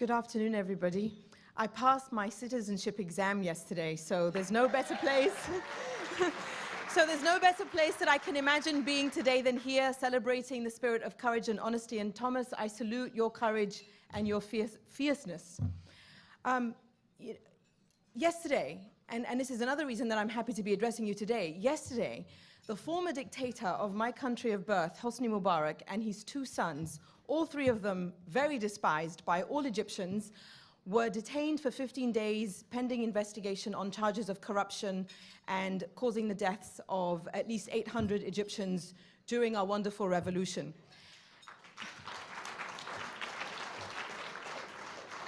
Good afternoon, everybody. I passed my citizenship exam yesterday, so there's no better place. So there's no better place that I can imagine being today than here, celebrating the spirit of courage and honesty. And Thomas, I salute your courage and your fierceness. Yesterday, and this is another reason that I'm happy to be addressing you today, yesterday, the former dictator of my country of birth, Hosni Mubarak, and his two sons, all three of them very despised by all Egyptians, were detained for 15 days pending investigation on charges of corruption and causing the deaths of at least 800 Egyptians during our wonderful revolution.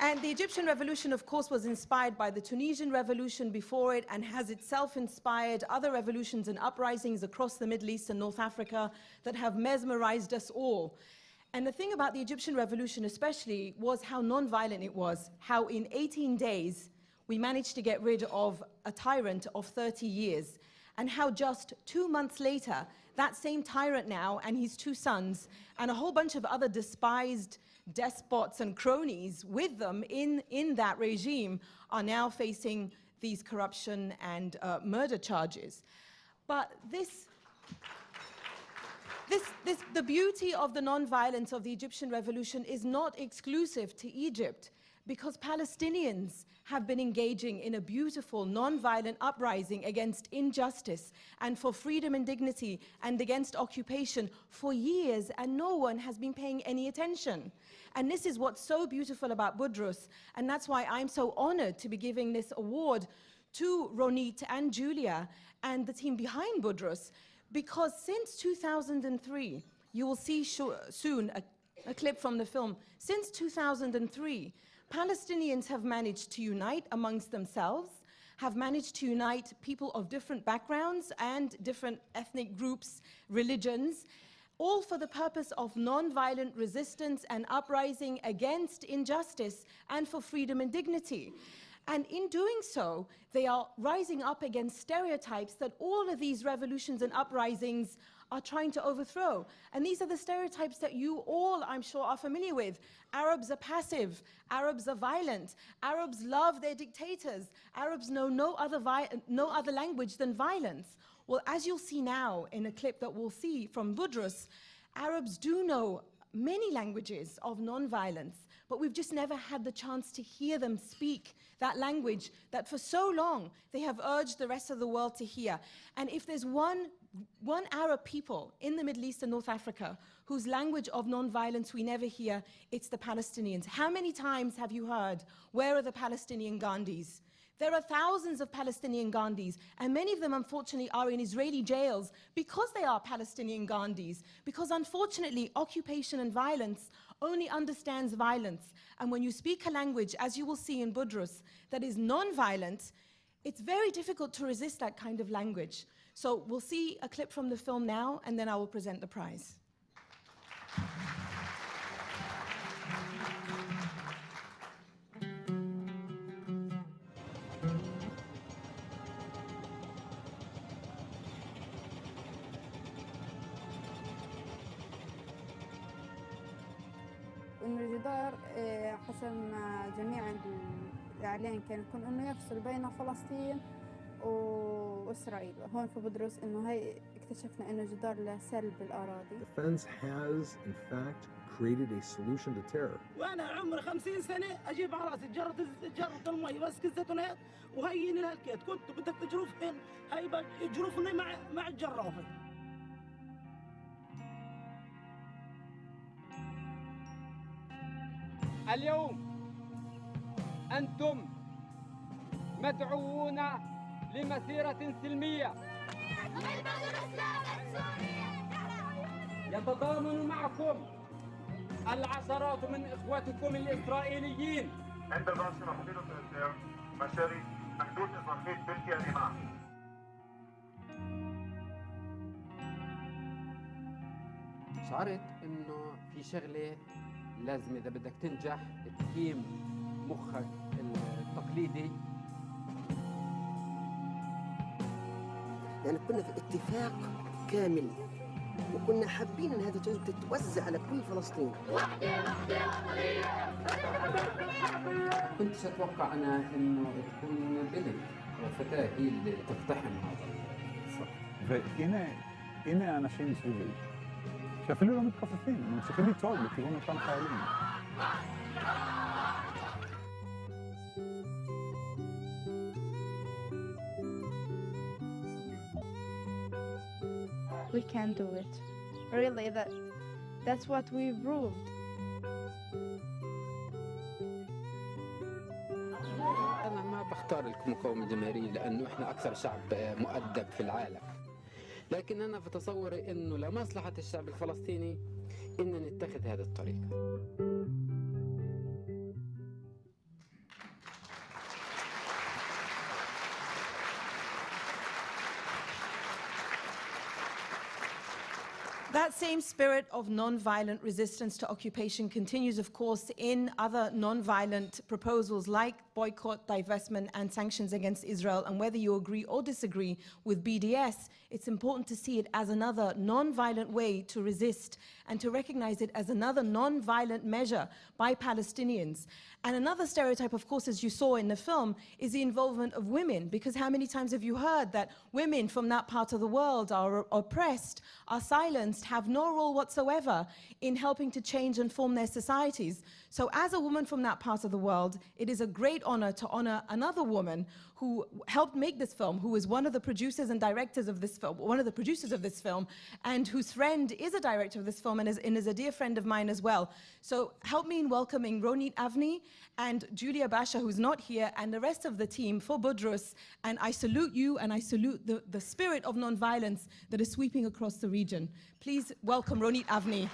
And the Egyptian revolution, of course, was inspired by the Tunisian revolution before it and has itself inspired other revolutions and uprisings across the Middle East and North Africa that have mesmerized us all. And the thing about the Egyptian revolution especially was how non-violent it was, how in 18 days we managed to get rid of a tyrant of 30 years, and how just 2 months later, that same tyrant now and his two sons and a whole bunch of other despised despots and cronies with them in that regime are now facing these corruption and murder charges. But the beauty of the non-violence of the Egyptian revolution is not exclusive to Egypt, because Palestinians have been engaging in a beautiful non-violent uprising against injustice and for freedom and dignity and against occupation for years, and no one has been paying any attention. And this is what's so beautiful about Budrus, and that's why I'm so honored to be giving this award to Ronit and Julia and the team behind Budrus, because since 2003, you will see soon a clip from the film, since 2003, Palestinians have managed to unite amongst themselves, have managed to unite people of different backgrounds and different ethnic groups, religions, all for the purpose of non-violent resistance and uprising against injustice and for freedom and dignity. And in doing so, they are rising up against stereotypes that all of these revolutions and uprisings are trying to overthrow. And these are the stereotypes that you all, I'm sure, are familiar with. Arabs are passive, Arabs are violent, Arabs love their dictators, Arabs know no other language than violence. Well, as you'll see now in a clip that we'll see from Budrus, Arabs do know many languages of non-violence, but we've just never had the chance to hear them speak that language that for so long they have urged the rest of the world to hear. And if there's one Arab people in the Middle East and North Africa whose language of non-violence we never hear, it's the Palestinians. How many times have you heard, where are the Palestinian Gandhis? There are thousands of Palestinian Gandhis, and many of them, unfortunately, are in Israeli jails because they are Palestinian Gandhis, because, unfortunately, occupation and violence only understands violence. And when you speak a language, as you will see in Budrus, that is non-violent, it's very difficult to resist that kind of language. So we'll see a clip from the film now, and then I will present the prize. إنه الجدار حسب ما جميع الإعلان كان يكون إنه يفصل بين فلسطين وإسرائيل. هون في بدرس إنه هي اكتشفنا إنه جدار لسلب الأراضي. The fence has, in fact, created a solution to terror. وأنا عمري 50 سنة أجيب على راسي جرة المي بس كزتونات وهيني لهالكيت كنت بدك تجرفهن هي جرفني مع الجرافة. اليوم أنتم مدعوون لمسيرة سلمية يتضامن معكم العشرات من إخواتكم الإسرائيليين عند الباشرة مدينة مشاري حدود إسرائيل بلتي الإمام. شعرت إنه في شغلة لازم إذا بدك تنجح تقيم مخك التقليدي. يعني كنا في اتفاق كامل وكنا حابين ان هذه الجزء تتوزع على كل فلسطين. كنتش أتوقع أنا إنه تكون بنت أو فتاة هي اللي تقتحم هذا الصف. והנה האנשים מסביבי, שאפילו לא מתכופפים, הם ממשיכים לצעוד לכיוון אותם חיילים. We can do it. Really, that's what we proved. أنا ما بختار المقاومة الجماهيرية لأنه إحنا أكثر شعب مؤدب في العالم، لكن أنا في تصوري إنه لمصلحة الشعب الفلسطيني إن نتخذ هذه الطريقة. That same spirit of non-violent resistance to occupation continues, of course, in other non-violent proposals like boycott, divestment, and sanctions against Israel. And whether you agree or disagree with BDS, it's important to see it as another non-violent way to resist and to recognize it as another non-violent measure by Palestinians. And another stereotype, of course, as you saw in the film, is the involvement of women, because how many times have you heard that women from that part of the world are oppressed, are silenced, have no role whatsoever in helping to change and form their societies? So as a woman from that part of the world, it is a great honor to honor another woman who helped make this film, who is one of the producers and directors of this film, one of the producers of this film, and whose friend is a director of this film and is a dear friend of mine as well. So help me in welcoming Ronit Avni and Julia Basha, who's not here, and the rest of the team for Budrus. And I salute you, and I salute the spirit of nonviolence that is sweeping across the region. Please welcome Ronit Avni.